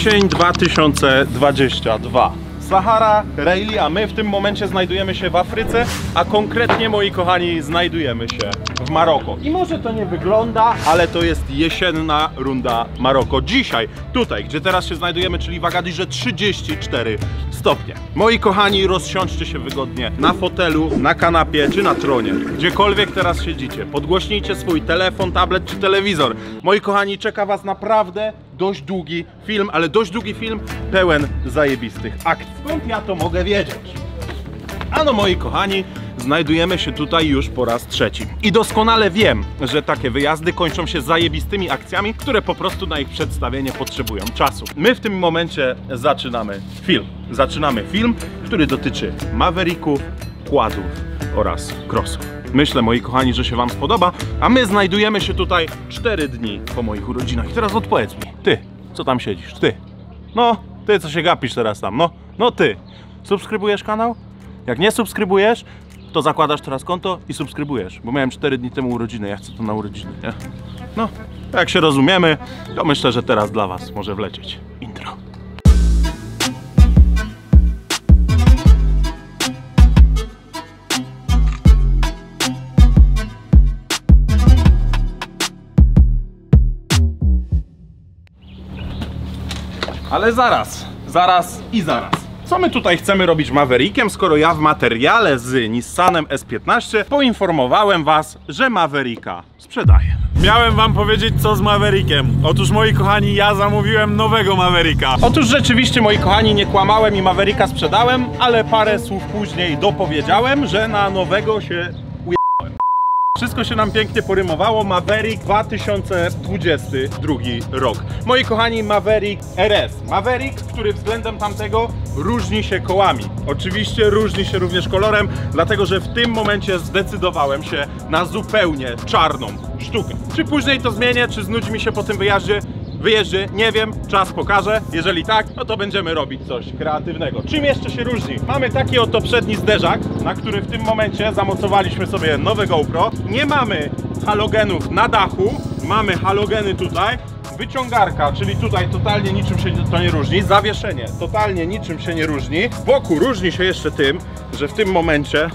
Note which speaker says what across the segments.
Speaker 1: Jesień 2022. Sahara, Rayleigh, a my w tym momencie znajdujemy się w Afryce, a konkretnie, moi kochani, znajdujemy się w Maroko. I może to nie wygląda, ale to jest jesienna runda Maroko. Dzisiaj, tutaj, gdzie teraz się znajdujemy, czyli w Agadirze, 34 stopnie. Moi kochani, rozsiądźcie się wygodnie na fotelu, na kanapie czy na tronie. Gdziekolwiek teraz siedzicie, podgłośnijcie swój telefon, tablet czy telewizor. Moi kochani, czeka was naprawdę dość długi film, ale dość długi film pełen zajebistych akcji. Skąd ja to mogę wiedzieć? Ano, moi kochani, znajdujemy się tutaj już po raz trzeci. I doskonale wiem, że takie wyjazdy kończą się zajebistymi akcjami, które po prostu na ich przedstawienie potrzebują czasu. My w tym momencie zaczynamy film. Zaczynamy film, który dotyczy Mavericków, quadów oraz crossów. Myślę, moi kochani, że się wam spodoba, a my znajdujemy się tutaj 4 dni po moich urodzinach. I teraz odpowiedz mi, ty, co tam siedzisz, ty? No, ty, co się gapisz teraz tam, no ty. Subskrybujesz kanał? Jak nie subskrybujesz, to zakładasz teraz konto i subskrybujesz, bo miałem 4 dni temu urodziny, ja chcę to na urodziny, nie? No, jak się rozumiemy, to myślę, że teraz dla was może wlecieć intro. Ale zaraz. Co my tutaj chcemy robić Maverickiem, skoro ja w materiale z Nissanem S15 poinformowałem was, że Mavericka sprzedaję.
Speaker 2: Miałem wam powiedzieć, co z Maverickiem. Otóż, moi kochani, ja zamówiłem nowego Mavericka.
Speaker 1: Otóż rzeczywiście, moi kochani, nie kłamałem i Mavericka sprzedałem, ale parę słów później dopowiedziałem, że na nowego się ujechałem. Wszystko się nam pięknie porymowało. Maverick 2022 rok. Moi kochani, Maverick RS. Maverick, który względem tamtego różni się kołami. Oczywiście różni się również kolorem, dlatego że w tym momencie zdecydowałem się na zupełnie czarną sztukę. Czy później to zmienię, czy znudzi mi się po tym wyjeździe, nie wiem, czas pokaże. Jeżeli tak, no to będziemy robić coś kreatywnego. Czym jeszcze się różni? Mamy taki oto przedni zderzak, na który w tym momencie zamocowaliśmy sobie nowe GoPro. Nie mamy halogenów na dachu, mamy halogeny tutaj. Wyciągarka, czyli tutaj totalnie niczym się to nie różni. Zawieszenie totalnie niczym się nie różni. Boku różni się jeszcze tym, że w tym momencie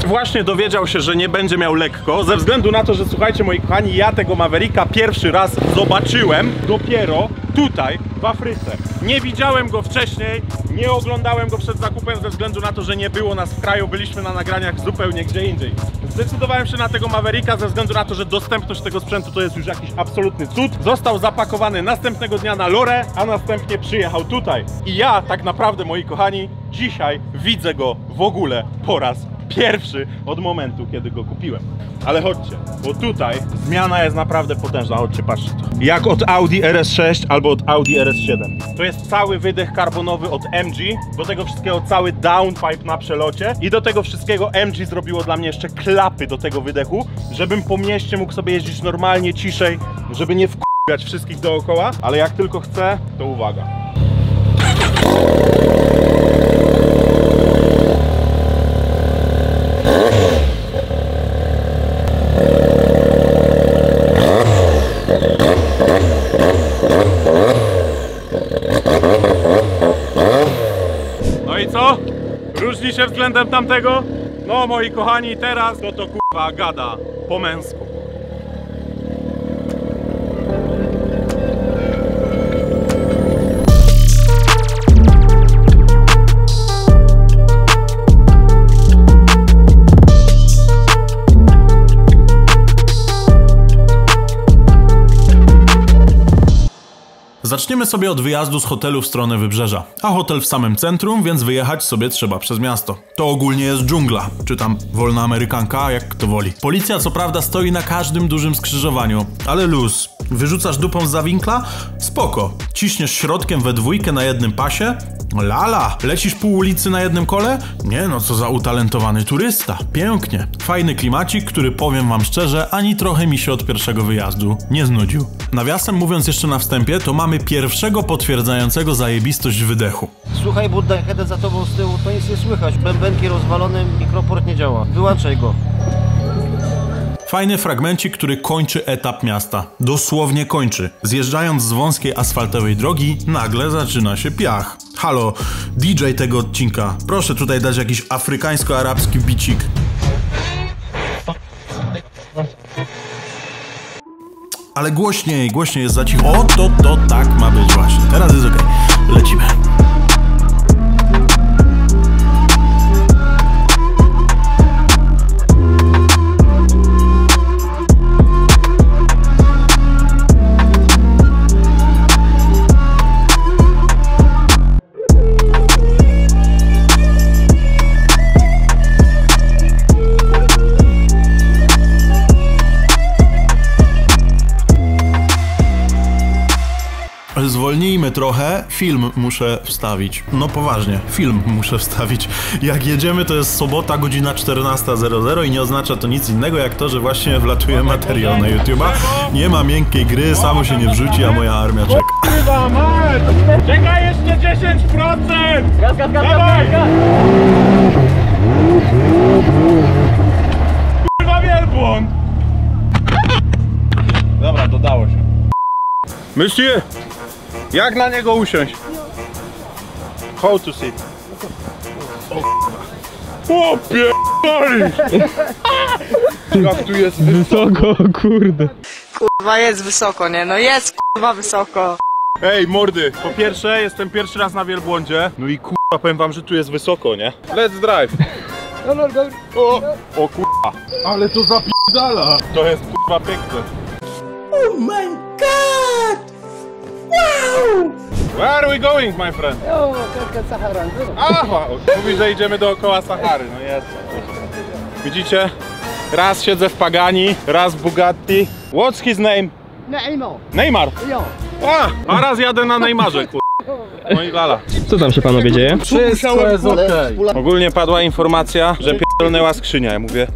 Speaker 1: właśnie dowiedział się, że nie będzie miał lekko, ze względu na to, że słuchajcie, moi kochani, ja tego Mavericka pierwszy raz zobaczyłem dopiero tutaj w Afryce. Nie widziałem go wcześniej, nie oglądałem go przed zakupem ze względu na to, że nie było nas w kraju, byliśmy na nagraniach zupełnie gdzie indziej. Zdecydowałem się na tego Mavericka ze względu na to, że dostępność tego sprzętu to jest już jakiś absolutny cud. Został zapakowany następnego dnia na Lorę, a następnie przyjechał tutaj. I ja tak naprawdę, moi kochani, dzisiaj widzę go w ogóle po raz pierwszy od momentu, kiedy go kupiłem. Ale chodźcie, bo tutaj zmiana jest naprawdę potężna. Chodźcie, patrzcie to. Jak od Audi RS6 albo od Audi RS7. To jest cały wydech karbonowy od MG, do tego wszystkiego cały downpipe na przelocie i do tego wszystkiego MG zrobiło dla mnie jeszcze klapy do tego wydechu, żebym po mieście mógł sobie jeździć normalnie, ciszej, żeby nie wkurwiać wszystkich dookoła, ale jak tylko chcę, to uwaga. No i co? Różni się względem tamtego? No, moi kochani, teraz to kurwa gada po męsku.
Speaker 2: Zaczniemy sobie od wyjazdu z hotelu w stronę wybrzeża, a hotel w samym centrum, więc wyjechać sobie trzeba przez miasto. To ogólnie jest dżungla, czy tam wolna amerykanka, jak kto woli. Policja co prawda stoi na każdym dużym skrzyżowaniu, ale luz. Wyrzucasz dupą zza winkla? Spoko. Ciśniesz środkiem we dwójkę na jednym pasie? Lala. Lecisz pół ulicy na jednym kole? Nie no, co za utalentowany turysta. Pięknie. Fajny klimacik, który powiem wam szczerze, ani trochę mi się od pierwszego wyjazdu nie znudził. Nawiasem mówiąc jeszcze na wstępie, to mamy pierwszego potwierdzającego zajebistość wydechu.
Speaker 3: Słuchaj, Budda, jak jedę za tobą z tyłu, to nic nie słychać. Bębenki rozwalone, mikroport nie działa. Wyłączaj go.
Speaker 2: Fajny fragmencik, który kończy etap miasta. Dosłownie kończy. Zjeżdżając z wąskiej asfaltowej drogi, nagle zaczyna się piach. Halo, DJ tego odcinka, proszę tutaj dać jakiś afrykańsko-arabski bicik. Ale głośniej jest za cicho. O, to tak ma być właśnie. Teraz jest okej. Lecimy. Zwolnijmy trochę, film muszę wstawić. No poważnie, film muszę wstawić. Jak jedziemy, to jest sobota, godzina 14:00 i nie oznacza to nic innego jak to, że właśnie wlatuje materiał na YouTube'a. Nie ma miękkiej gry, samo się nie wrzuci, a moja armia czeka.
Speaker 1: Kurwa, mać! Czekaj jeszcze 10%!
Speaker 3: Gaz!
Speaker 1: Kurwa, wielbłąd! Dobra, dodało się. Monsieur, jak na niego usiąść? How to sit? O pierdolisz! Jak tu jest wysoko, kurde.
Speaker 4: Kurwa, jest wysoko, nie? No jest kurwa wysoko.
Speaker 1: Ej, mordy, po pierwsze jestem pierwszy raz na wielbłądzie. No i kurwa, powiem wam, że tu jest wysoko, nie? Let's drive. O kurwa, ale to zapierdala. To jest kurwa piękne.
Speaker 5: Oh my god! Wow!
Speaker 1: Where are we going, my friend?
Speaker 5: Oh, Sahara.
Speaker 1: Aha, mówi, że idziemy dookoła Sahary, no jest. Widzicie? Raz siedzę w Pagani, raz w Bugatti. What's his name? Neymar. A raz jadę na Neymarze, kur... No i lala.
Speaker 6: Co tam się panowie dzieje?
Speaker 1: Wszystko jest okej. Ogólnie padła informacja, że pierdolnęła skrzynia. Ja mówię,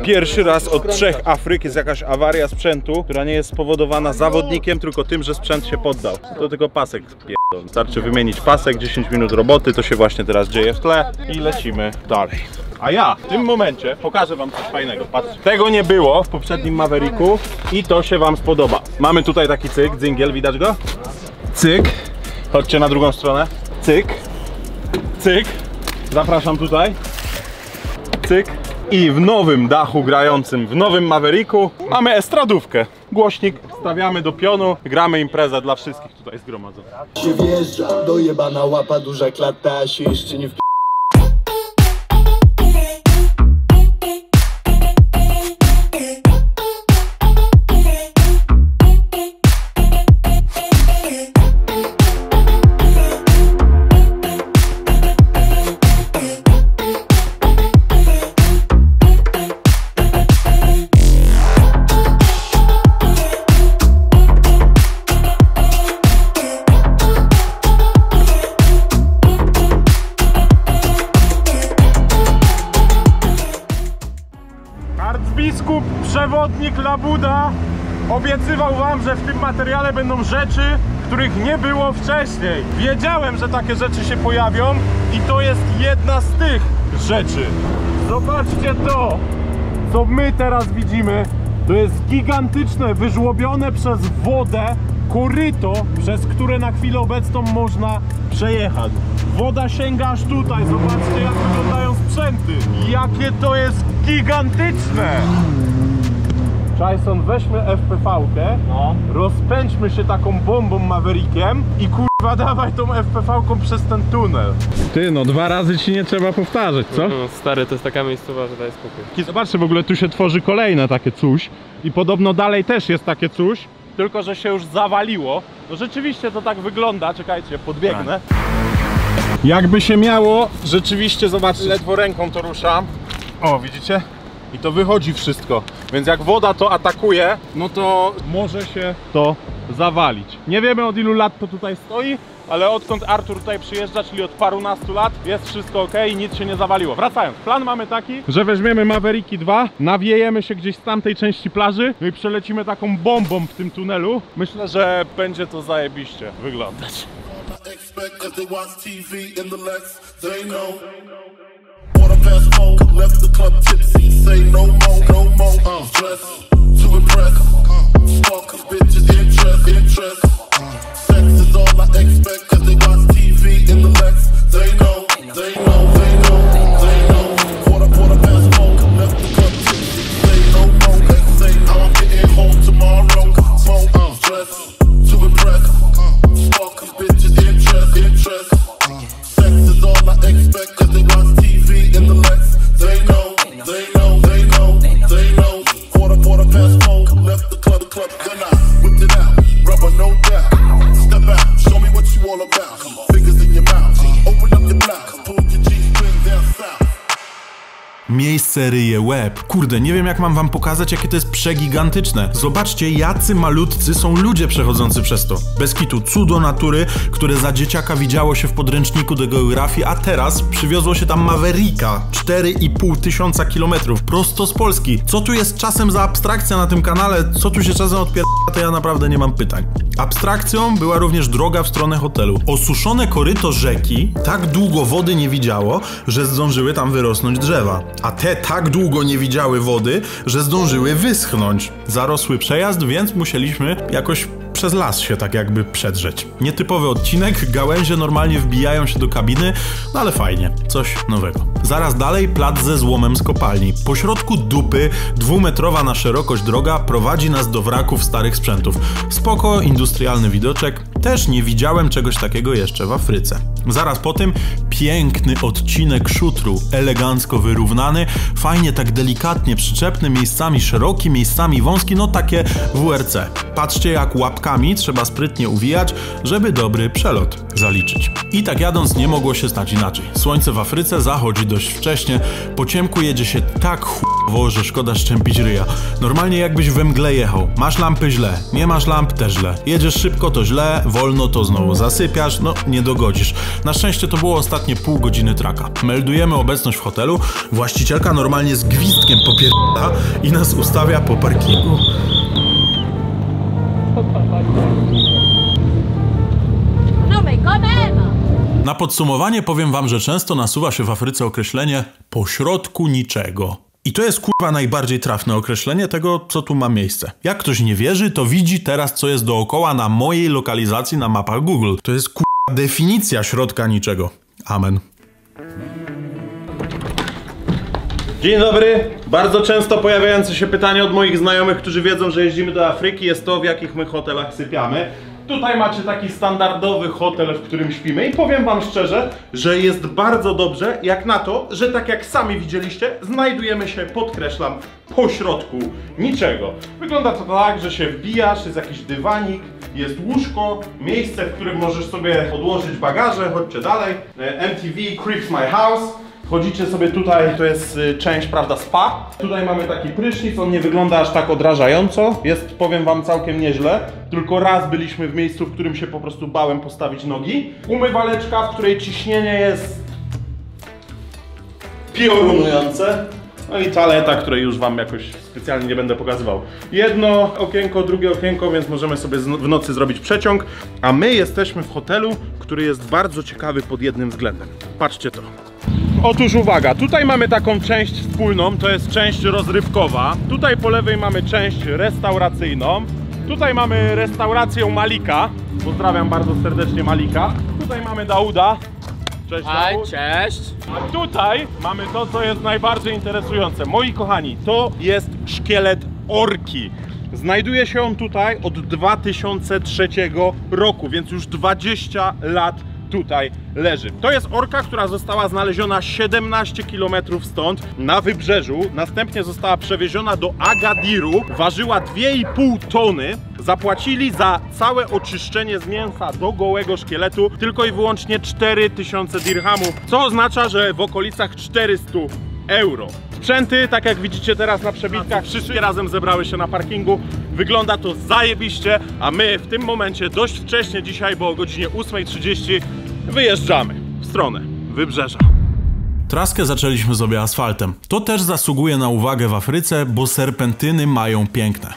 Speaker 1: pierwszy raz od 3 Afryk jest jakaś awaria sprzętu, która nie jest spowodowana zawodnikiem, tylko tym, że sprzęt się poddał. To tylko pasek pierdol. Wystarczy wymienić pasek, 10 minut roboty, to się właśnie teraz dzieje w tle i lecimy dalej. A ja w tym momencie pokażę wam coś fajnego. Patrzcie, tego nie było w poprzednim Mavericku i to się wam spodoba. Mamy tutaj taki cyk, dzingiel, widać go? Cyk. Chodźcie na drugą stronę. Cyk. Cyk. Zapraszam tutaj. Cyk. I w nowym dachu grającym, w nowym Mavericku mamy estradówkę. Głośnik stawiamy do pionu, gramy imprezę dla wszystkich tutaj zgromadzonych.
Speaker 7: Się wjeżdża, dojebana łapa, duża klata, się jeszcze nie
Speaker 1: Arcybiskup, przewodnik Labuda obiecywał wam, że w tym materiale będą rzeczy, których nie było wcześniej. Wiedziałem, że takie rzeczy się pojawią i to jest jedna z tych rzeczy. Zobaczcie to, co my teraz widzimy. To jest gigantyczne, wyżłobione przez wodę koryto, przez które na chwilę obecną można przejechać. Woda sięga aż tutaj, zobaczcie jak wyglądają sprzęty. Jakie to jest gigantyczne! Jason, weźmy FPV-kę, rozpędźmy się taką bombą Maverickiem i kurwa dawaj tą FPV-ką przez ten tunel. Ty, no 2 razy ci nie trzeba powtarzać, co?
Speaker 6: No, stary, to jest taka miejscowa, że daj spokój.
Speaker 1: Zobaczcie, w ogóle tu się tworzy kolejne takie coś i podobno dalej też jest takie coś, tylko że się już zawaliło. No rzeczywiście to tak wygląda, czekajcie, podbiegnę. Jakby się miało, rzeczywiście, zobaczcie, ledwo ręką to ruszam. O, widzicie? I to wychodzi wszystko. Więc jak woda to atakuje, no to może się to zawalić. Nie wiemy od ilu lat to tutaj stoi, ale odkąd Artur tutaj przyjeżdża, czyli od parunastu lat, jest wszystko ok i nic się nie zawaliło. Wracając, plan mamy taki, że weźmiemy Mavericki 2, nawiejemy się gdzieś z tamtej części plaży, no i przelecimy taką bombą w tym tunelu. Myślę, że będzie to zajebiście wyglądać.
Speaker 8: Expect cause they watch TV in the Lex, they know. Order fast forward, left the club tipsy, say no more, no more. more stress to impress. Spark of bitches, interest. Sex is all I expect, cause they watch TV in the Lex. They know. Quarter past 4, left the club tipsy. Say no more, let's say how I'm getting home tomorrow. More stress to impress. Spark of bitches, interest. Sex is all I expect, cause they watch TV in the Lex. They know. Quarter past 4, left the club, then I whipped it out. Rubber, no doubt. Step out, show me what you all about. Fingers in your mouth, open up your blouse, pull your G-string down south.
Speaker 2: Miejsce ryje łeb. Kurde, nie wiem jak mam wam pokazać, jakie to jest przegigantyczne. Zobaczcie, jacy malutcy są ludzie przechodzący przez to. Bez kitu, cudo natury, które za dzieciaka widziało się w podręczniku do geografii, a teraz przywiozło się tam Mavericka. 4,5 tysiąca kilometrów, prosto z Polski. Co tu jest czasem za abstrakcja na tym kanale? Co tu się czasem odpierdala, to ja naprawdę nie mam pytań. Abstrakcją była również droga w stronę hotelu. Osuszone koryto rzeki tak długo wody nie widziało, że zdążyły tam wyrosnąć drzewa. A te tak długo nie widziały wody, że zdążyły wyschnąć. Zarosły przejazd, więc musieliśmy jakoś przez las się tak jakby przedrzeć. Nietypowy odcinek, gałęzie normalnie wbijają się do kabiny, no ale fajnie, coś nowego. Zaraz dalej plac ze złomem z kopalni. Po środku dupy 2-metrowa na szerokość droga prowadzi nas do wraków starych sprzętów. Spoko, industrialny widoczek. Też nie widziałem czegoś takiego jeszcze w Afryce. Zaraz po tym piękny odcinek szutru, elegancko wyrównany, fajnie tak delikatnie przyczepny, miejscami szeroki, miejscami wąski, no takie WRC. Patrzcie jak łapkami trzeba sprytnie uwijać, żeby dobry przelot zaliczyć. I tak jadąc nie mogło się stać inaczej. Słońce w Afryce zachodzi dość wcześnie, po ciemku jedzie się tak chujowo, że szkoda szczępić ryja. Normalnie jakbyś we mgle jechał. Masz lampy źle, nie masz lamp też źle. Jedziesz szybko to źle, wolno to znowu zasypiasz, no nie dogodzisz. Na szczęście to było ostatnie pół godziny traka. Meldujemy obecność w hotelu, właścicielka normalnie z gwizdkiem popierdala i nas ustawia po parkingu. Na podsumowanie powiem wam, że często nasuwa się w Afryce określenie pośrodku niczego. I to jest kurwa najbardziej trafne określenie tego, co tu ma miejsce. Jak ktoś nie wierzy, to widzi teraz, co jest dookoła na mojej lokalizacji na mapach Google. To jest kurwa definicja środka niczego. Amen.
Speaker 1: Dzień dobry. Bardzo często pojawiające się pytanie od moich znajomych, którzy wiedzą, że jeździmy do Afryki, jest to, w jakich my hotelach sypiamy. Tutaj macie taki standardowy hotel, w którym śpimy i powiem wam szczerze, że jest bardzo dobrze, jak na to, że tak jak sami widzieliście, znajdujemy się, podkreślam, pośrodku niczego. Wygląda to tak, że się wbijasz, jest jakiś dywanik, jest łóżko, miejsce, w którym możesz sobie odłożyć bagaże, chodźcie dalej. MTV Creeps My House. Wchodzicie sobie tutaj, to jest część, prawda, spa. Tutaj mamy taki prysznic, on nie wygląda aż tak odrażająco. Jest, powiem wam, całkiem nieźle. Tylko raz byliśmy w miejscu, w którym się po prostu bałem postawić nogi. Umywaleczka, w której ciśnienie jest piorunujące. No i toaleta, której już wam jakoś specjalnie nie będę pokazywał. Jedno okienko, drugie okienko, więc możemy sobie w nocy zrobić przeciąg. A my jesteśmy w hotelu, który jest bardzo ciekawy pod jednym względem. Patrzcie to. Otóż uwaga, tutaj mamy taką część wspólną, to jest część rozrywkowa. Tutaj po lewej mamy część restauracyjną. Tutaj mamy restaurację Malika. Pozdrawiam bardzo serdecznie Malika. Tutaj mamy Dauda. Cześć Daud.
Speaker 6: Cześć.
Speaker 1: A tutaj mamy to, co jest najbardziej interesujące. Moi kochani, to jest szkielet orki. Znajduje się on tutaj od 2003 roku, więc już 20 lat tutaj leży. To jest orka, która została znaleziona 17 km stąd na wybrzeżu. Następnie została przewieziona do Agadiru. Ważyła 2,5 tony. Zapłacili za całe oczyszczenie z mięsa do gołego szkieletu tylko i wyłącznie 4000 dirhamów, co oznacza, że w okolicach 400 euro. Sprzęty, tak jak widzicie teraz na przebitkach, wszystkie razem zebrały się na parkingu. Wygląda to zajebiście, a my w tym momencie dość wcześnie dzisiaj, bo o godzinie 8:30 wyjeżdżamy w stronę wybrzeża.
Speaker 2: Traskę zaczęliśmy sobie asfaltem. To też zasługuje na uwagę w Afryce, bo serpentyny mają piękne.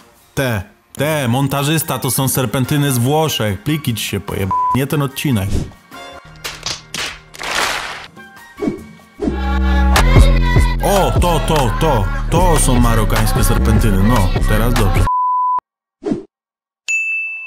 Speaker 2: Montażysta, to są serpentyny z Włoszech. Pliki ci się pojeb... nie ten odcinek. O, To są marokańskie serpentyny. No, teraz dobrze.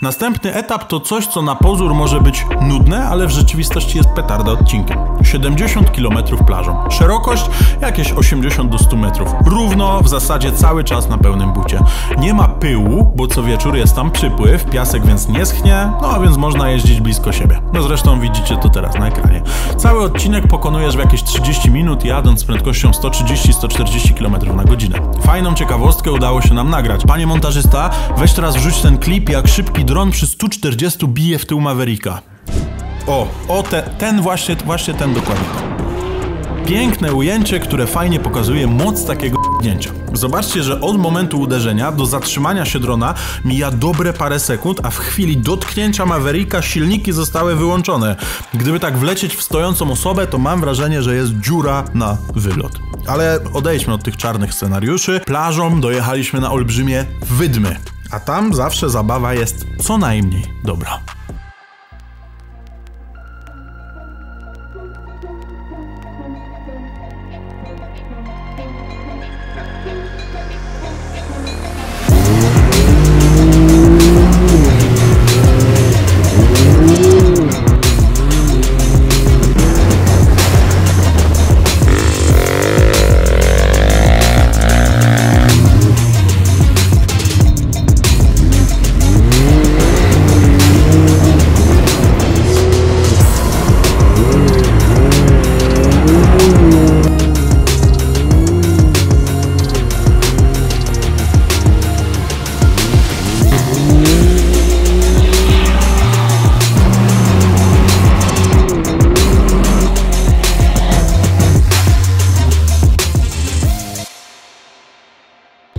Speaker 2: Następny etap to coś, co na pozór może być nudne, ale w rzeczywistości jest petarda odcinkiem. 70 km plażą. Szerokość jakieś 80 do 100 metrów. Równo, w zasadzie cały czas na pełnym bucie. Nie ma pyłu, bo co wieczór jest tam przypływ, piasek więc nie schnie, no a więc można jeździć blisko siebie. No zresztą widzicie to teraz na ekranie. Cały odcinek pokonujesz w jakieś 30 minut, jadąc z prędkością 130-140 km na godzinę. Fajną ciekawostkę udało się nam nagrać. Panie montażysta, weź teraz wrzuć ten klip, jak szybki dron przy 140 bije w tył Mavericka. Właśnie ten dokładnie. Piękne ujęcie, które fajnie pokazuje moc takiego p***nięcia. Zobaczcie, że od momentu uderzenia do zatrzymania się drona mija dobre parę sekund, a w chwili dotknięcia Mavericka silniki zostały wyłączone. Gdyby tak wlecieć w stojącą osobę, to mam wrażenie, że jest dziura na wylot. Ale odejdźmy od tych czarnych scenariuszy. Plażą dojechaliśmy na olbrzymie Wydmy. A tam zawsze zabawa jest co najmniej dobra.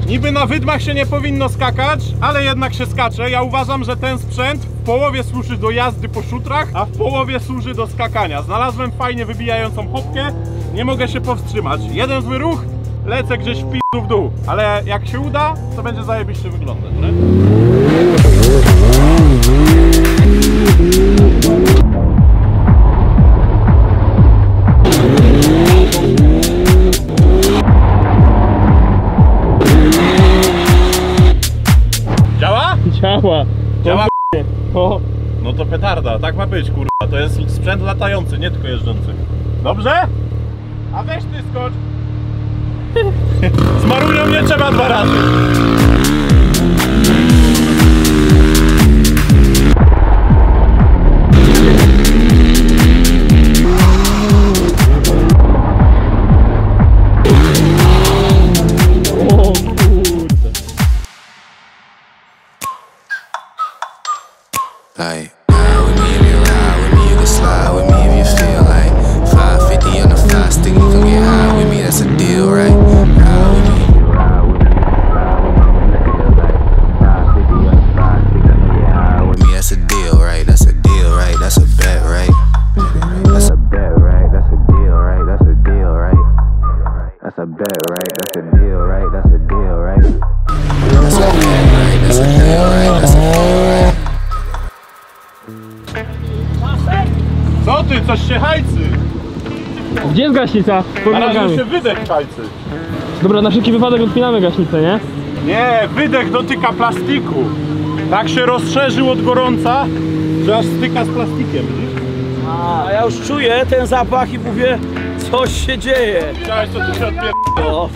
Speaker 1: Niby na wydmach się nie powinno skakać, ale jednak się skacze. Ja uważam, że ten sprzęt w połowie służy do jazdy po szutrach, a w połowie służy do skakania. Znalazłem fajnie wybijającą hopkę, nie mogę się powstrzymać. Jeden zły ruch, lecę gdzieś w p***u w dół. Ale jak się uda, to będzie zajebiście wyglądać, nie? Działa?
Speaker 6: O.
Speaker 1: No to petarda, tak ma być, kurwa. To jest sprzęt latający, nie tylko jeżdżący. Dobrze? A weź ty skocz. Zmarują mnie trzeba 2 razy.
Speaker 9: Like, ride with me if you ride with me, you can slide with me if you feel like 550 on the 5 stick, you can get high with me, that's a deal, right? Ride with me, ride with me, that's a deal, right? That's a deal, right? That's a bet, right? That's a bet, right? That's a deal, right? That's a deal, right? That's a bet, right? That's a deal, right? That's a deal, right? That's a bet, right? That's a deal, right? That's a deal, right?
Speaker 1: Co ty, coś się hajcy?
Speaker 6: Gdzie jest gaśnica?
Speaker 1: Na razie się wydech hajcy.
Speaker 6: Dobra, na wszelki wypadek odpinamy gaśnicę, nie?
Speaker 1: Nie, wydech dotyka plastiku. Tak się rozszerzył od gorąca, że aż styka z plastikiem, widzisz?
Speaker 3: A ja już czuję ten zapach i mówię, coś się dzieje.
Speaker 1: Widziałeś, co tu się odpierdolło?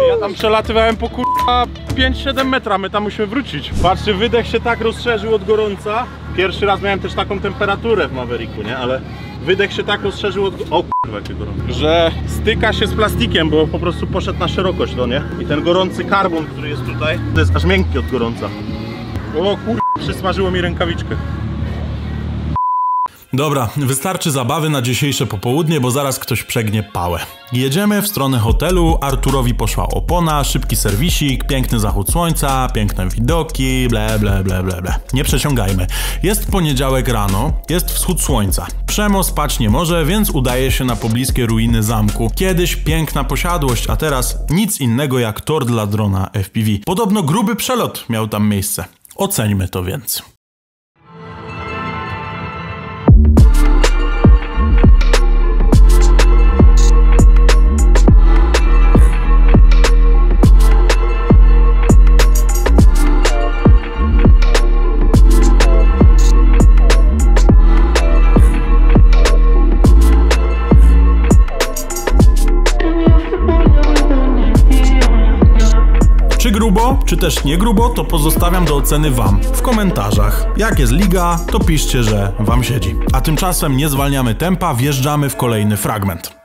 Speaker 1: Ja tam przelatywałem po kurwa 5-7 metra, my tam musimy wrócić. Patrzcie, wydech się tak rozszerzył od gorąca. Pierwszy raz miałem też taką temperaturę w Mavericku, nie? Ale wydech się tak rozszerzył od... O kurwa, jakie gorące. Że styka się z plastikiem, bo po prostu poszedł na szerokość, no nie? I ten gorący karbon, który jest tutaj, to jest aż miękki od gorąca. O kurwa, przysmażyło mi rękawiczkę.
Speaker 2: Dobra, wystarczy zabawy na dzisiejsze popołudnie, bo zaraz ktoś przegnie pałę. Jedziemy w stronę hotelu, Arturowi poszła opona, szybki serwisik, piękny zachód słońca, piękne widoki, ble ble ble ble ble. Nie przeciągajmy. Jest poniedziałek rano, jest wschód słońca. Przemo spać nie może, więc udaje się na pobliskie ruiny zamku. Kiedyś piękna posiadłość, a teraz nic innego jak tor dla drona FPV. Podobno gruby przelot miał tam miejsce. Oceńmy to więc. czy też nie grubo, to pozostawiam do oceny wam w komentarzach. Jak jest liga, to piszcie, że wam siedzi. A tymczasem nie zwalniamy tempa, wjeżdżamy w kolejny fragment.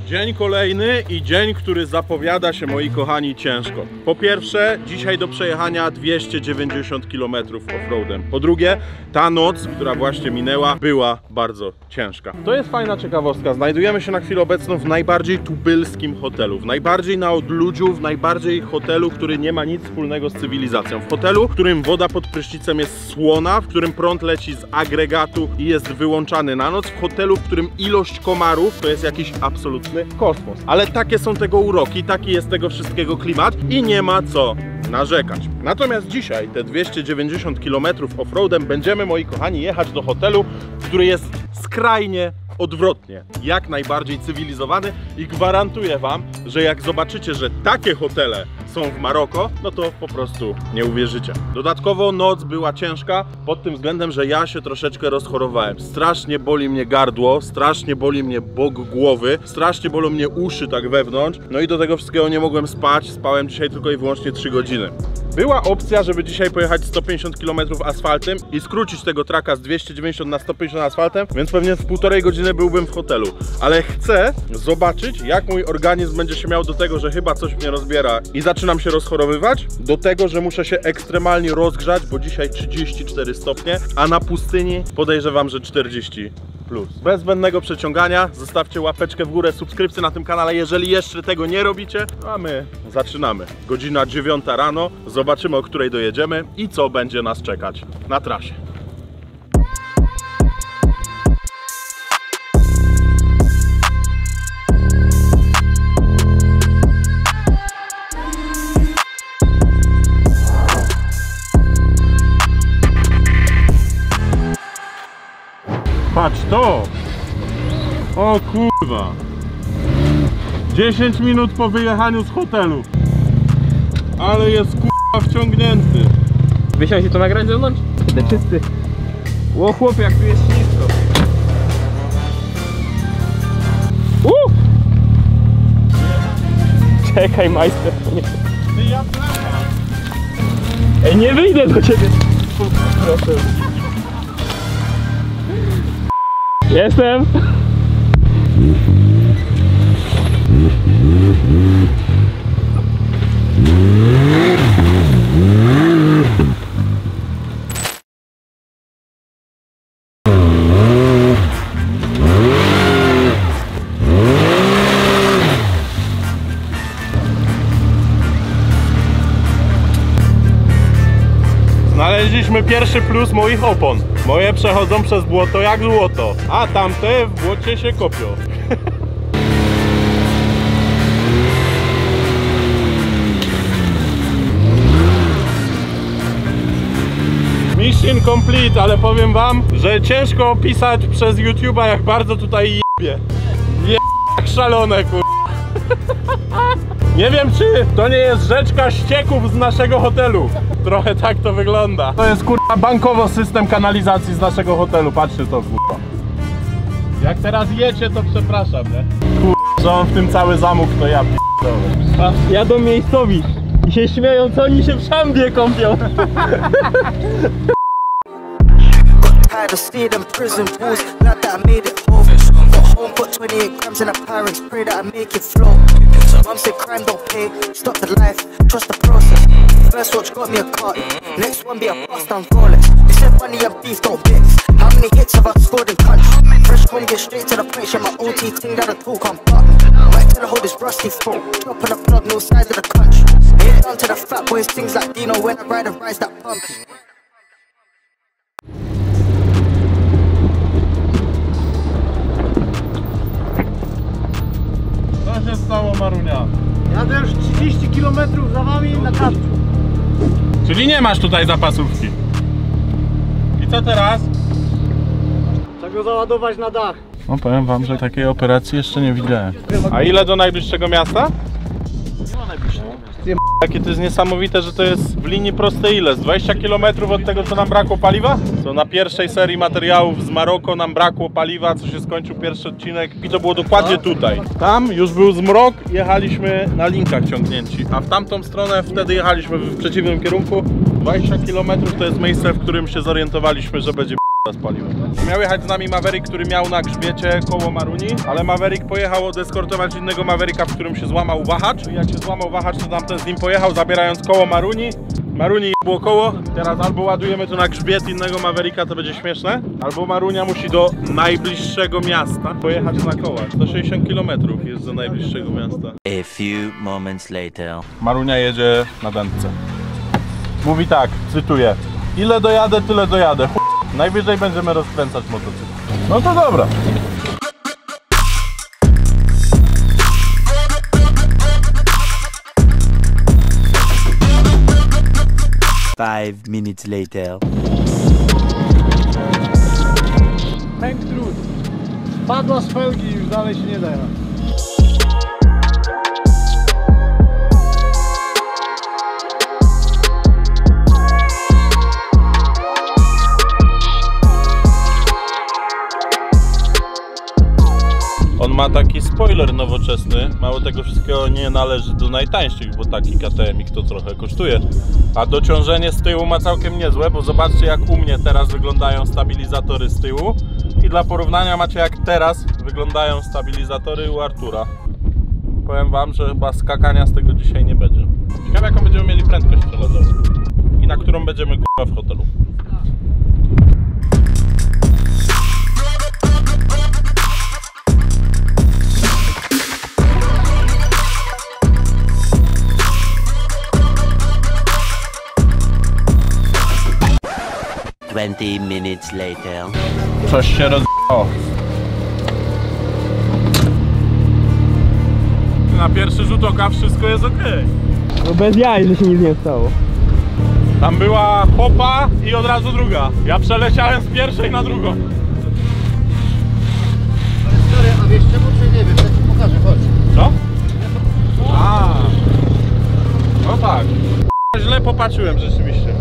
Speaker 1: Dzień kolejny i dzień, który zapowiada się, moi kochani, ciężko. Po pierwsze, dzisiaj do przejechania 290 km offroadem. Po drugie, ta noc, która właśnie minęła, była bardzo ciężka. To jest fajna ciekawostka. Znajdujemy się na chwilę obecną w najbardziej tubylskim hotelu. W najbardziej na odludziu, w najbardziej hotelu, który nie ma nic wspólnego z cywilizacją. W hotelu, w którym woda pod prysznicem jest słona, w którym prąd leci z agregatu i jest wyłączany na noc. W hotelu, w którym ilość komarów to jest jakiś absolutny kosmos. Ale takie są tego uroki, taki jest tego wszystkiego klimat i nie ma co narzekać. Natomiast dzisiaj te 290 km offroadem będziemy, moi kochani, jechać do hotelu, który jest skrajnie odwrotnie, jak najbardziej cywilizowany i gwarantuję wam, że jak zobaczycie, że takie hotele są w Maroko, no to po prostu nie uwierzycie. Dodatkowo noc była ciężka pod tym względem, że ja się troszeczkę rozchorowałem. Strasznie boli mnie gardło, strasznie boli mnie bok głowy, strasznie bolą mnie uszy tak wewnątrz, no i do tego wszystkiego nie mogłem spać, spałem dzisiaj tylko i wyłącznie 3 godziny. Była opcja, żeby dzisiaj pojechać 150 km asfaltem i skrócić tego traka z 290 na 150 asfaltem, więc pewnie w 1,5 godziny byłbym w hotelu. Ale chcę zobaczyć, jak mój organizm będzie się miał do tego, że chyba coś mnie rozbiera i zaczynam się rozchorowywać, do tego, że muszę się ekstremalnie rozgrzać, bo dzisiaj 34 stopnie, a na pustyni podejrzewam, że 40+. Bez zbędnego przeciągania, zostawcie łapeczkę w górę, subskrypcję na tym kanale, jeżeli jeszcze tego nie robicie, a my zaczynamy. Godzina 9 rano, zobaczymy, o której dojedziemy i co będzie nas czekać na trasie. Patrz to! O kurwa! 10 minut po wyjechaniu z hotelu. Ale jest kurwa wciągnięty.
Speaker 6: Wysiąść i to nagrać ze zewnątrz? Będę czysty. O chłopie, jak tu jest ślisko. Czekaj, majster. Ej, nie wyjdę do ciebie. Proszę. Jestem!
Speaker 1: Znaleźliśmy pierwszy plus moich opon. Moje przechodzą przez błoto jak złoto, a tamte w błocie się kopią. Mission complete, ale powiem wam, że ciężko opisać przez YouTube'a, jak bardzo tutaj jebie. Jak szalone, kur... Nie wiem, czy to nie jest rzeczka ścieków z naszego hotelu. Trochę tak to wygląda. To jest kurwa bankowo system kanalizacji z naszego hotelu. Patrzcie to, kurwa. Jak teraz jecie, to przepraszam, nie? Kurwa, że on w tym cały zamóg, to ja p***dolę.
Speaker 6: Jadą miejscowi i się śmieją, co oni się w szambie kąpią.
Speaker 10: Tired of seeing them prison walls, glad that I made it over. Got home, put 28 grams in a Pyrex, pray that I make it flow. Mum said crime don't pay, stop the life, trust the process. First watch got me a car, next one be a bust down Rolex. They said money and beef don't mix. How many hits have I scored in country? Fresh one get straight to the point, share my OT thing that I talk on butt. Might tell the hold this rusty phone, drop on the plug, no side of the country. Ain't down to the fat boys, things like Dino when I ride and rise that pump.
Speaker 1: Co się stało, Marunia?
Speaker 5: Jadę już 30 km za wami na kartę.
Speaker 1: Czyli nie masz tutaj zapasówki. I co teraz?
Speaker 5: Trzeba go załadować na dach.
Speaker 1: No powiem wam, że takiej operacji jeszcze nie widziałem. A ile do najbliższego miasta?
Speaker 5: Nie ma najbliższego miasta.
Speaker 1: Jakie to jest niesamowite, że to jest w linii prostej ile? Z 20 km od tego, co nam brakło paliwa? To na pierwszej serii materiałów z Maroko nam brakło paliwa, co się skończył pierwszy odcinek i to było dokładnie tutaj. Tam już był zmrok, jechaliśmy na linkach ciągnięci, a w tamtą stronę wtedy jechaliśmy w przeciwnym kierunku. 20 km to jest miejsce, w którym się zorientowaliśmy, że będzie z paliwem. Miał jechać z nami Maverick, który miał na grzbiecie koło Maruni, ale Maverick pojechał odeskortować innego Mavericka, w którym się złamał wahacz. I jak się złamał wahacz, to tamten z nim pojechał, zabierając koło Maruni. Maruni było koło. Teraz albo ładujemy tu na grzbiet innego Mavericka, to będzie śmieszne, albo Marunia musi do najbliższego miasta pojechać na kołach. 160 km jest do najbliższego miasta.
Speaker 11: A few moments later.
Speaker 1: Marunia jedzie na dętce. Mówi tak, cytuję: ile dojadę, tyle dojadę. Najwyżej będziemy rozkręcać motocykl. No to dobra.
Speaker 11: Five minutes later.
Speaker 5: Pęk trud. Padła z felgi i już dalej się nie da jechać.
Speaker 1: On ma taki spoiler nowoczesny, mało tego wszystkiego nie należy do najtańszych, bo taki KTM-ik to trochę kosztuje. A dociążenie z tyłu ma całkiem niezłe, bo zobaczcie, jak u mnie teraz wyglądają stabilizatory z tyłu. I dla porównania macie, jak teraz wyglądają stabilizatory u Artura. Powiem wam, że chyba skakania z tego dzisiaj nie będzie. Ciekawe, jaką będziemy mieli prędkość przelotową i na którą będziemy w hotelu.
Speaker 11: Minutes later.
Speaker 1: Coś się rozjechało. Na pierwszy rzut oka wszystko jest ok.
Speaker 6: No bez jaj, że się nic nie stało.
Speaker 1: Tam była hopa i od razu druga. Ja przeleciałem z pierwszej na drugą.
Speaker 5: Stary, a wiesz czemu, czy nie wiesz? Ja ci pokażę, chodź.
Speaker 1: Co? A, no tak. Źle popatrzyłem rzeczywiście.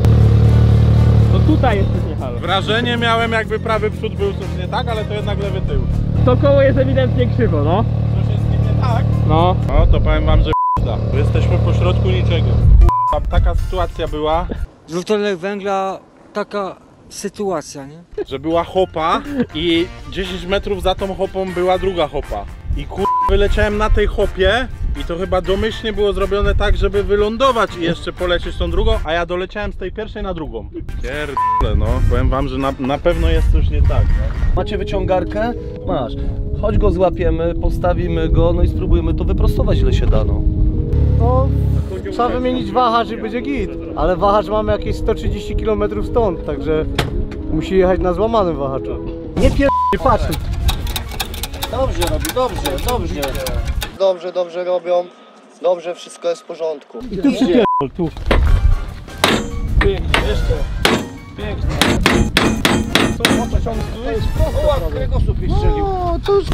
Speaker 6: No tutaj jest coś nie halo.
Speaker 1: Wrażenie miałem, jakby prawy przód był coś nie tak, ale to jednak lewy tył.
Speaker 6: To koło jest ewidentnie krzywo, no.
Speaker 1: Coś jest nie tak?
Speaker 6: No.
Speaker 1: No to powiem wam, że p***da. Jesteśmy po środku niczego. Taka sytuacja była,
Speaker 12: Dwutlenek węgla, taka sytuacja, nie?
Speaker 1: że była hopa i 10 metrów za tą hopą była druga hopa. I wyleciałem na tej hopie i to chyba domyślnie było zrobione tak, żeby wylądować i jeszcze polecieć tą drugą, a ja doleciałem z tej pierwszej na drugą. Pierdolę, no. Powiem wam, że na pewno jest coś nie tak, no.
Speaker 13: Macie wyciągarkę? Masz. Chodź go złapiemy, postawimy go, no i spróbujemy to wyprostować, ile się da, no.
Speaker 5: No, trzeba wymienić wahacz i będzie git. Ale wahacz mamy jakieś 130 km stąd, także musi jechać na złamanym wahaczu. Nie patrz.
Speaker 13: Dobrze robi, dobrze.
Speaker 5: Dobrze robią. Dobrze, wszystko jest w porządku.
Speaker 6: I tu przypierdol, tu.
Speaker 5: Pięknie, jeszcze. Pięknie. O, kręgosłup mi strzelił.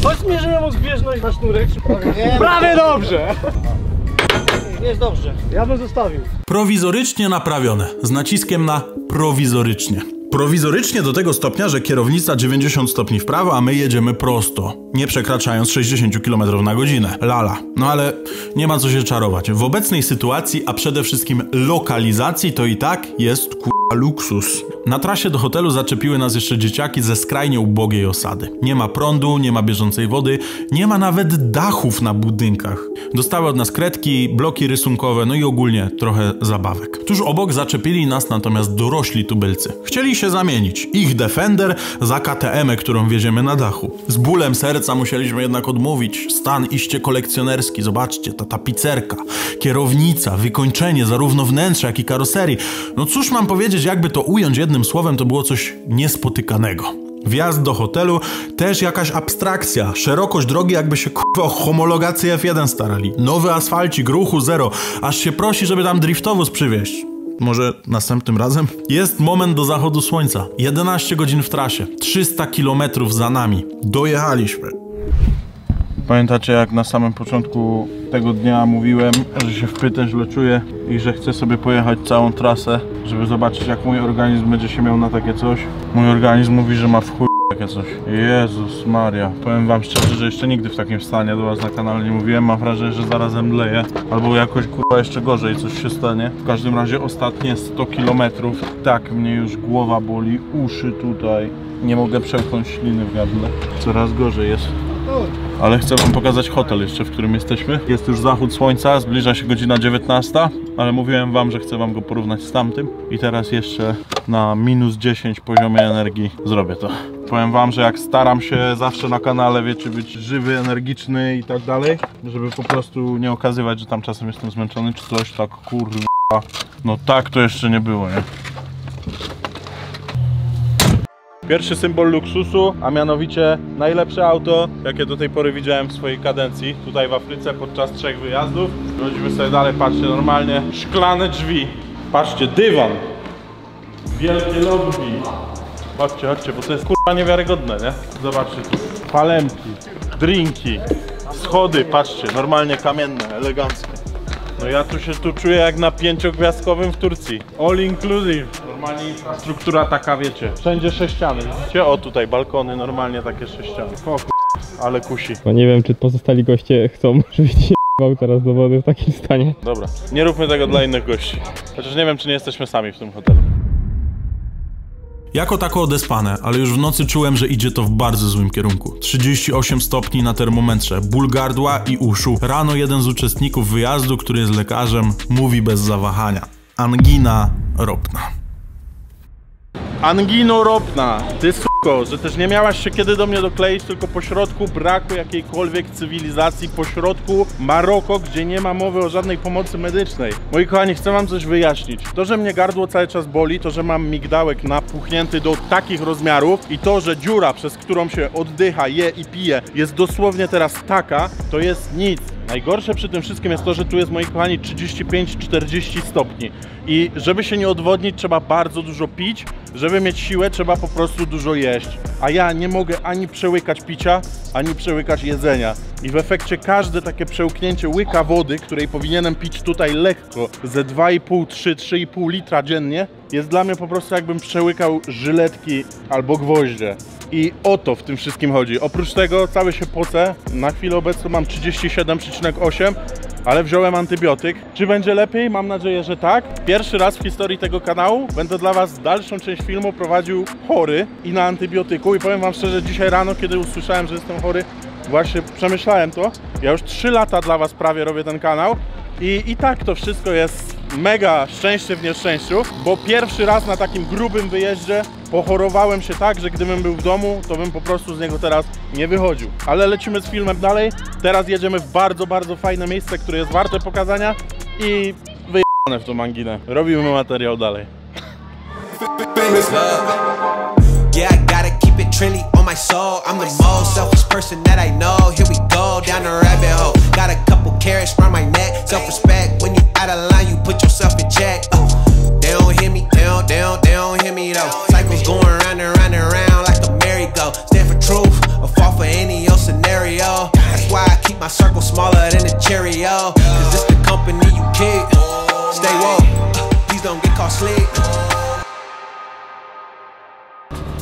Speaker 6: Chodź zmierzyłem o zbieżność na sznurek.
Speaker 5: Prawie dobrze. Jest dobrze. Ja bym zostawił.
Speaker 2: Prowizorycznie naprawione, z naciskiem na prowizorycznie. Prowizorycznie do tego stopnia, że kierownica 90 stopni w prawo, a my jedziemy prosto, nie przekraczając 60 km na godzinę. Lala. No ale nie ma co się czarować. W obecnej sytuacji, a przede wszystkim lokalizacji, to i tak jest luksus. Na trasie do hotelu zaczepiły nas jeszcze dzieciaki ze skrajnie ubogiej osady. Nie ma prądu, nie ma bieżącej wody, nie ma nawet dachów na budynkach. Dostały od nas kredki, bloki rysunkowe, no i ogólnie trochę zabawek. Tuż obok zaczepili nas natomiast dorośli tubylcy. Chcieli się zamienić. Ich Defender za KTM-ę, którą wieziemy na dachu. Z bólem serca musieliśmy jednak odmówić. Stan iście kolekcjonerski, zobaczcie, ta tapicerka, kierownica, wykończenie zarówno wnętrza, jak i karoserii. No cóż mam powiedzieć, jakby to ująć jednym słowem, to było coś niespotykanego. Wjazd do hotelu też jakaś abstrakcja. Szerokość drogi, jakby się o homologację F1 starali. Nowy asfalcik, ruchu zero. Aż się prosi, żeby tam driftowóz przywieźć. Może następnym razem? Jest moment do zachodu słońca. 11 godzin w trasie. 300 km za nami. Dojechaliśmy.
Speaker 1: Pamiętacie, jak na samym początku tego dnia mówiłem, że się w pytę źle czuję i że chcę sobie pojechać całą trasę, żeby zobaczyć, jak mój organizm będzie się miał na takie coś. Mój organizm mówi, że ma w chuj takie coś. Jezus Maria. Powiem wam szczerze, że jeszcze nigdy w takim stanie do was na kanale nie mówiłem. Mam wrażenie, że zaraz zemdleję. Albo jakoś kurwa jeszcze gorzej coś się stanie. W każdym razie ostatnie 100 km. Tak mnie już głowa boli, uszy tutaj. Nie mogę przełknąć śliny w gardle. Coraz gorzej jest. Ale chcę wam pokazać hotel jeszcze, w którym jesteśmy. Jest już zachód słońca, zbliża się godzina 19, ale mówiłem wam, że chcę wam go porównać z tamtym. I teraz jeszcze na -10 poziomie energii zrobię to. Powiem wam, że jak staram się zawsze na kanale, wiecie, być żywy, energiczny i tak dalej, żeby po prostu nie okazywać, że tam czasem jestem zmęczony czy coś, tak kurwa. No tak to jeszcze nie było, nie? Pierwszy symbol luksusu, a mianowicie najlepsze auto, jakie do tej pory widziałem w swojej kadencji, tutaj w Afryce podczas 3 wyjazdów. Chodzimy sobie dalej, patrzcie, normalnie szklane drzwi. Patrzcie, dywan. Wielkie lobby. Chodźcie, chodźcie, bo to jest kurwa niewiarygodne, nie? Zobaczcie tu. Palemki, drinki, schody, patrzcie, normalnie kamienne, eleganckie. No ja tu się czuję jak na 5-gwiazdkowym w Turcji. All inclusive. Normalnie infrastruktura taka, wiecie. Wszędzie sześciany. Widzicie? O, tutaj balkony, normalnie takie sześciany. O ale kusi.
Speaker 6: No nie wiem, czy pozostali goście chcą, żebyś nie jebał teraz do wody w takim stanie.
Speaker 1: Dobra, nie róbmy tego dla innych gości. Chociaż nie wiem, czy nie jesteśmy sami w tym hotelu.
Speaker 2: Jako tako odespane, ale już w nocy czułem, że idzie to w bardzo złym kierunku. 38 stopni na termometrze, ból gardła i uszu. Rano jeden z uczestników wyjazdu, który jest lekarzem, mówi bez zawahania: angina ropna.
Speaker 1: Angino ropna, ty suko, że też nie miałaś się kiedy do mnie dokleić, tylko po środku braku jakiejkolwiek cywilizacji, po środku Maroko, gdzie nie ma mowy o żadnej pomocy medycznej. Moi kochani, chcę wam coś wyjaśnić. To, że mnie gardło cały czas boli, to, że mam migdałek napuchnięty do takich rozmiarów i to, że dziura, przez którą się oddycha, je i pije, jest dosłownie teraz taka, to jest nic. Najgorsze przy tym wszystkim jest to, że tu jest, moi kochani, 35-40 stopni i żeby się nie odwodnić, trzeba bardzo dużo pić, żeby mieć siłę, trzeba po prostu dużo jeść, a ja nie mogę ani przełykać picia, ani przełykać jedzenia i w efekcie każde takie przełknięcie łyka wody, której powinienem pić tutaj lekko ze 2,5-3,5 litra dziennie, jest dla mnie po prostu jakbym przełykał żyletki albo gwoździe. I o to w tym wszystkim chodzi. Oprócz tego cały się pocę. Na chwilę obecną mam 37,8, ale wziąłem antybiotyk. Czy będzie lepiej? Mam nadzieję, że tak. Pierwszy raz w historii tego kanału będę dla was dalszą część filmu prowadził chory i na antybiotyku. I powiem wam szczerze, dzisiaj rano, kiedy usłyszałem, że jestem chory, właśnie przemyślałem to. Ja już 3 lata dla was prawie robię ten kanał. I tak to wszystko jest mega szczęście w nieszczęściu, bo pierwszy raz na takim grubym wyjeździe pochorowałem się tak, że gdybym był w domu, to bym po prostu z niego teraz nie wychodził. Ale lecimy z filmem dalej. Teraz jedziemy w bardzo, bardzo fajne miejsce, które jest warte pokazania i wyjebane w tą anginę. Robimy materiał dalej.
Speaker 14: Yeah, I gotta keep it trendy on my soul. I'm the most selfish person that I know. Here we go, down the rabbit hole. Got a couple carrots round my neck. Self-respect, when you out of line, you put yourself in check. They don't hear me, they don't hear me though. Cycles going round and round and round like a merry-go. Stand for truth, or fall for any old scenario. That's why I keep my circle smaller than a Cheerio. Cause it's the company you keep. Stay woke, please don't get caught sleep.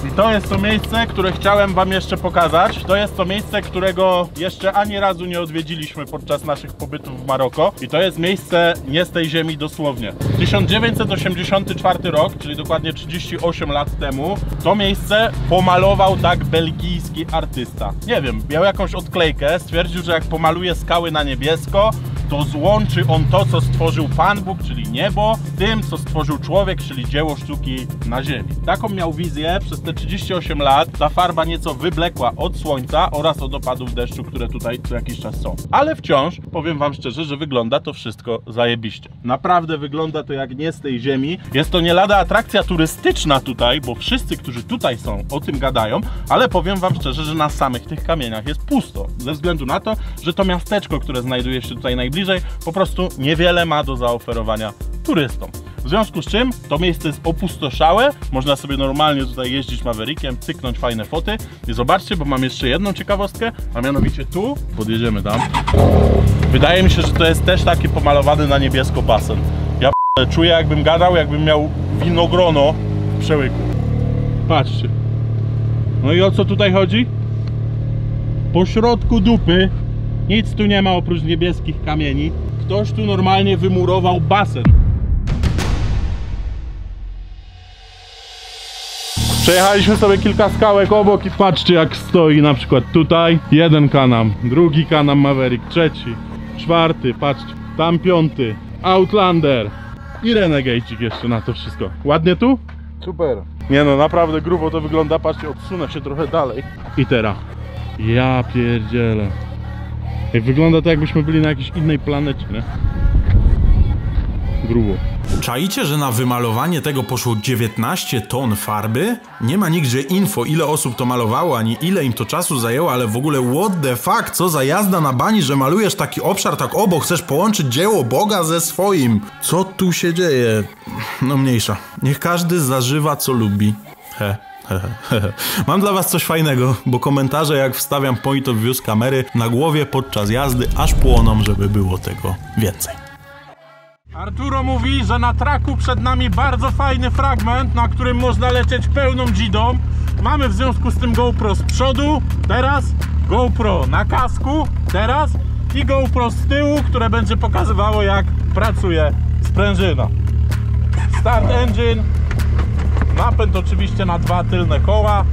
Speaker 1: I to jest to miejsce, które chciałem wam jeszcze pokazać. To jest to miejsce, którego jeszcze ani razu nie odwiedziliśmy podczas naszych pobytów w Maroko. I to jest miejsce nie z tej ziemi dosłownie. 1984 rok, czyli dokładnie 38 lat temu, to miejsce pomalował tak belgijski artysta. Nie wiem, miał jakąś odklejkę, stwierdził, że jak pomaluje skały na niebiesko, to złączy on to, co stworzył Pan Bóg, czyli niebo, z tym, co stworzył człowiek, czyli dzieło sztuki na ziemi. Taką miał wizję. Przez te 38 lat ta farba nieco wyblekła od słońca oraz od opadów deszczu, które tutaj co jakiś czas są. Ale wciąż, powiem wam szczerze, że wygląda to wszystko zajebiście. Naprawdę wygląda to jak nie z tej ziemi. Jest to nie lada atrakcja turystyczna tutaj, bo wszyscy, którzy tutaj są, o tym gadają, ale powiem wam szczerze, że na samych tych kamieniach jest pusto. Ze względu na to, że to miasteczko, które znajduje się tutaj najbliżej, po prostu niewiele ma do zaoferowania turystom. W związku z czym to miejsce jest opustoszałe, można sobie normalnie tutaj jeździć Maverickiem, cyknąć fajne foty i zobaczcie, bo mam jeszcze jedną ciekawostkę, a mianowicie tu, podjedziemy tam. Wydaje mi się, że to jest też taki pomalowany na niebiesko basen. Ja czuję, jakbym gadał, jakbym miał winogrono w przełyku. Patrzcie. No i o co tutaj chodzi? Po środku dupy nic tu nie ma oprócz niebieskich kamieni. Ktoś tu normalnie wymurował basen. Przejechaliśmy sobie kilka skałek obok i patrzcie, jak stoi na przykład tutaj jeden kanam, drugi kanam Maverick, trzeci, czwarty, patrzcie, tam piąty, Outlander i Renegade'cik jeszcze na to wszystko. Ładnie tu?
Speaker 5: Super.
Speaker 1: Nie no, naprawdę grubo to wygląda, patrzcie, odsunę się trochę dalej. I teraz, ja pierdzielę. Wygląda to, jakbyśmy byli na jakiejś innej planecie, nie? Grubo.
Speaker 2: Czaicie, że na wymalowanie tego poszło 19 ton farby? Nie ma nigdzie info, ile osób to malowało, ani ile im to czasu zajęło, ale w ogóle what the fuck, co za jazda na bani, że malujesz taki obszar tak obok, chcesz połączyć dzieło Boga ze swoim. Co tu się dzieje? No mniejsza. Niech każdy zażywa, co lubi. Mam dla was coś fajnego, bo komentarze, jak wstawiam point of view z kamery na głowie podczas jazdy, aż płoną, żeby było tego więcej.
Speaker 1: Arturo mówi, że na traku przed nami bardzo fajny fragment, na którym można lecieć pełną dzidą. Mamy w związku z tym GoPro z przodu, teraz GoPro na kasku, teraz i GoPro z tyłu, które będzie pokazywało, jak pracuje sprężyna. Start engine, napęd oczywiście na 2 tylne koła,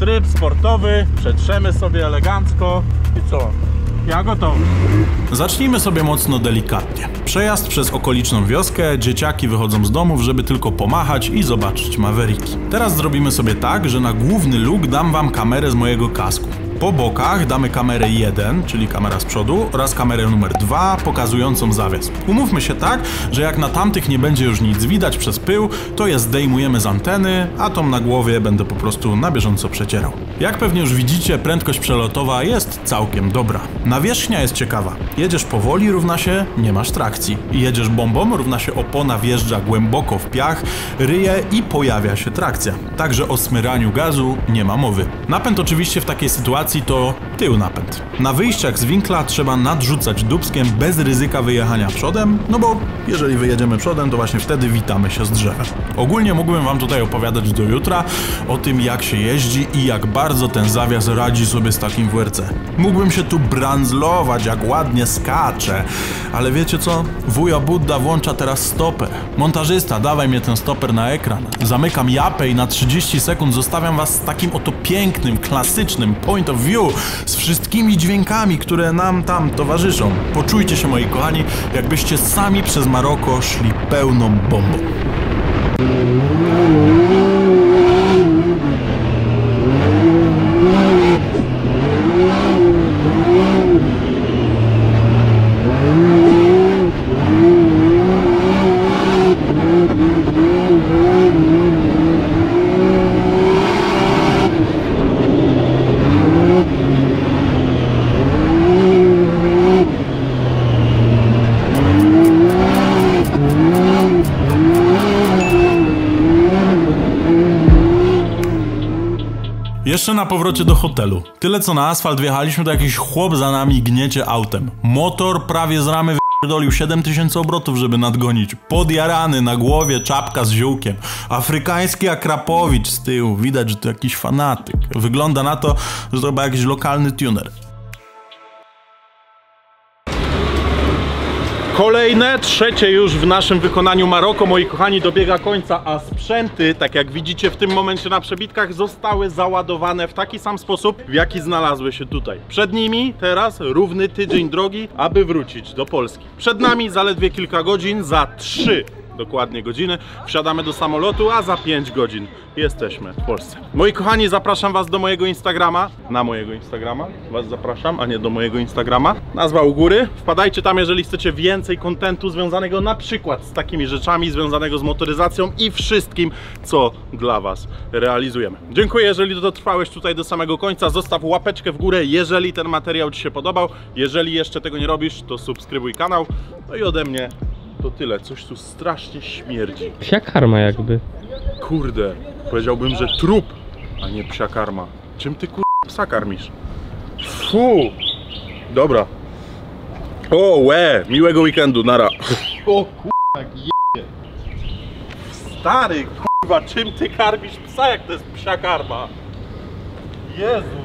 Speaker 1: tryb sportowy, przetrzemy sobie elegancko i co? Ja gotowy.
Speaker 2: Zacznijmy sobie mocno delikatnie. Przejazd przez okoliczną wioskę, dzieciaki wychodzą z domów, żeby tylko pomachać i zobaczyć Mavericki. Teraz zrobimy sobie tak, że na główny luk dam wam kamerę z mojego kasku. Po bokach damy kamerę 1, czyli kamera z przodu, oraz kamerę numer 2, pokazującą zawias. Umówmy się tak, że jak na tamtych nie będzie już nic widać przez pył, to je zdejmujemy z anteny, a tą na głowie będę po prostu na bieżąco przecierał. Jak pewnie już widzicie, prędkość przelotowa jest całkiem dobra. Nawierzchnia jest ciekawa. Jedziesz powoli, równa się nie masz trakcji. Jedziesz bombą, równa się opona wjeżdża głęboko w piach, ryje i pojawia się trakcja. Także o smyraniu gazu nie ma mowy. Napęd oczywiście w takiej sytuacji to tył napęd. Na wyjściach z winkla trzeba nadrzucać dupskiem bez ryzyka wyjechania przodem, no bo jeżeli wyjedziemy przodem, to właśnie wtedy witamy się z drzewem. Ogólnie mógłbym wam tutaj opowiadać do jutra o tym, jak się jeździ i jak bardzo ten zawias radzi sobie z takim WRC. Mógłbym się tu brandzlować, jak ładnie skacze, ale wiecie co? Wuja Budda włącza teraz stoper. Montażysta, dawaj mnie ten stoper na ekran. Zamykam japę i na 30 sekund zostawiam was z takim oto pięknym, klasycznym point of view z wszystkimi dźwiękami, które nam tam towarzyszą. Poczujcie się, moi kochani, jakbyście sami przez Maroko szli pełną bombą. Jeszcze na powrocie do hotelu. Tyle co na asfalt wjechaliśmy, to jakiś chłop za nami gniecie autem. Motor prawie z ramy wypierdolił 7000 obrotów, żeby nadgonić. Podjarany, na głowie czapka z ziółkiem. Afrykański Akrapowicz z tyłu. Widać, że to jakiś fanatyk. Wygląda na to, że to chyba jakiś lokalny tuner.
Speaker 1: Kolejne, trzecie już w naszym wykonaniu Maroko, moi kochani, dobiega końca, a sprzęty, tak jak widzicie w tym momencie na przebitkach, zostały załadowane w taki sam sposób, w jaki znalazły się tutaj. Przed nimi teraz równy tydzień drogi, aby wrócić do Polski. Przed nami zaledwie kilka godzin, za 3 dokładnie godziny wsiadamy do samolotu, a za 5 godzin jesteśmy w Polsce. Moi kochani, zapraszam was do mojego Instagrama, na mojego Instagrama was zapraszam, a nie do mojego Instagrama. Nazwa u góry. Wpadajcie tam, jeżeli chcecie więcej kontentu związanego na przykład z takimi rzeczami, związanego z motoryzacją i wszystkim, co dla was realizujemy. Dziękuję, jeżeli dotrwałeś tutaj do samego końca. Zostaw łapeczkę w górę, jeżeli ten materiał ci się podobał. Jeżeli jeszcze tego nie robisz, to subskrybuj kanał. No i ode mnie to tyle. Coś tu strasznie śmierdzi.
Speaker 6: Psia karma jakby.
Speaker 1: Kurde, powiedziałbym, że trup, a nie psia karma. Czym ty psa karmisz? Fu! Dobra. O, miłego weekendu, nara. O jak je. Stary, czym ty karmisz psa, jak to jest psia karma? Jezu.